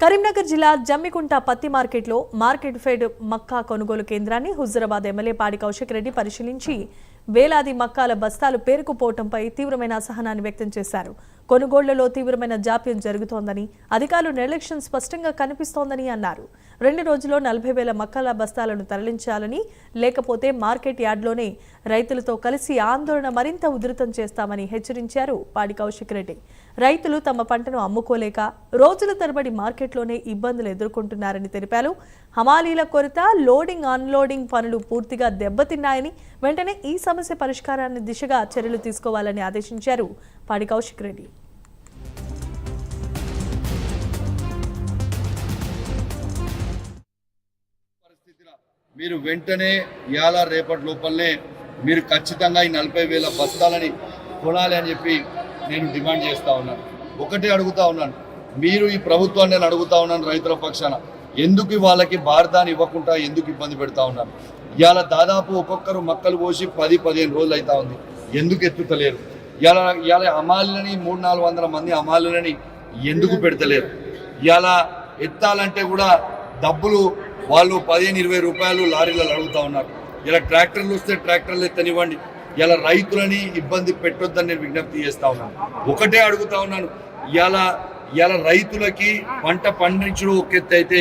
కరీంనగర్ జిల్లా జమ్మికుంట పత్తి మార్కెట్లో మార్కెట్ ఫెడ్ మక్కా కొనుగోలు కేంద్రాన్ని హుజూరాబాద్ ఎమ్మెల్యే పాడి కౌశిక్ రెడ్డి పరిశీలించి వేలాది మక్కాల బస్తాలు పేరుకుపోవడంపై తీవ్రమైన అసహనాన్ని వ్యక్తం చేశారు. కొనుగోళ్లలో తీవ్రమైన జాప్యం జరుగుతోందని, అధికారులు నిర్లక్ష్యం స్పష్టంగా కనిపిస్తోందని అన్నారు. 2 రోజుల్లో 40,000 మక్కాల బస్తాలను తరలించాలని, లేకపోతే మార్కెట్ యార్డ్లోనే రైతులతో కలిసి ఆందోళన మరింత ఉధృతం చేస్తామని హెచ్చరించారు పాడి కౌశిక్ రెడ్డి. రైతులు తమ పంటను అమ్ముకోలేక రోజుల తరబడి మార్కెట్లోనే ఇబ్బందులు ఎదుర్కొంటున్నారని తెలిపారు. హమాలీల కొరత, లోడింగ్ అన్లోడింగ్ పనులు పూర్తిగా దెబ్బతిన్నాయని, వెంటనే ఈ సమస్య పరిష్కారాన్ని దిశగా చర్యలు తీసుకోవాలని ఆదేశించారు పాడి కౌశిక్ రెడ్డి. మీరు వెంటనే ఇయాల రేపటి లోపలనే మీరు ఖచ్చితంగా ఈ 40,000 బస్తాలని కొనాలి అని చెప్పి నేను డిమాండ్ చేస్తూ ఉన్నాను. ఒకటే అడుగుతా ఉన్నాను, మీరు ఈ ప్రభుత్వాన్ని నేను అడుగుతా ఉన్నాను, రైతుల పక్షాన ఎందుకు వాళ్ళకి భారతాన్ని ఇవ్వకుండా ఎందుకు ఇబ్బంది పెడతా ఉన్నాను? ఇవాళ దాదాపు ఒక్కొక్కరు మక్కలు పోసి 10-15 రోజులు అవుతా ఉంది, ఎందుకు ఎత్తుతలేరు? ఇవాళ అమాలులని 300-400 మంది అమాలులని ఎందుకు పెడతలేరు? ఇవాళ ఎత్తాలంటే కూడా డబ్బులు వాళ్ళు 15-20 రూపాయలు లారీలలో అడుగుతూ ఉన్నారు. ఇలా ట్రాక్టర్లు వస్తే ట్రాక్టర్లు ఎత్తనివ్వండి. ఇలా రైతులని ఇబ్బంది పెట్టొద్దని నేను విజ్ఞప్తి చేస్తా ఉన్నాను. ఒకటే అడుగుతా ఉన్నాను, ఇలా రైతులకి పంట పండించడం ఒక ఎత్తు అయితే,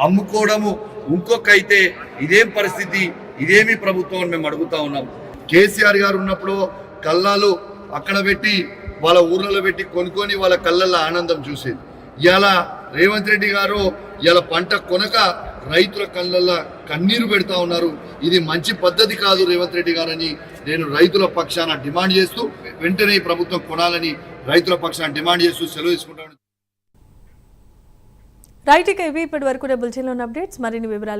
అమ్ముకోవడము ఇంకొక అయితే ఇదేం పరిస్థితి? ఇదేమి ప్రభుత్వం మేము అడుగుతా ఉన్నాం. కేసీఆర్ గారు ఉన్నప్పుడు కళ్ళాలు అక్కడ పెట్టి వాళ్ళ ఊర్లలో పెట్టి కొనుక్కొని వాళ్ళ కళ్ళల్లో ఆనందం చూసేది. ఇవాళ రేవంత్ రెడ్డి గారు ఇలా పంట కొనక రైతుల కళ్ళల్లో కన్నీరు పెడతా ఉన్నారు. ఇది మంచి పద్ధతి కాదు రేవంత్ రెడ్డి గారని నేను రైతుల పక్షాన డిమాండ్ చేస్తూ, వెంటనే ఈ ప్రభుత్వం కొనాలని రైతుల పక్షాన డిమాండ్ చేస్తూ సెలవు తీసుకుంటాను. రైట్, ఇక ఇవి ఇప్పటి వరకు బులెటిన్లో ఉన్న అప్డేట్స్. మరిన్ని వివరాలు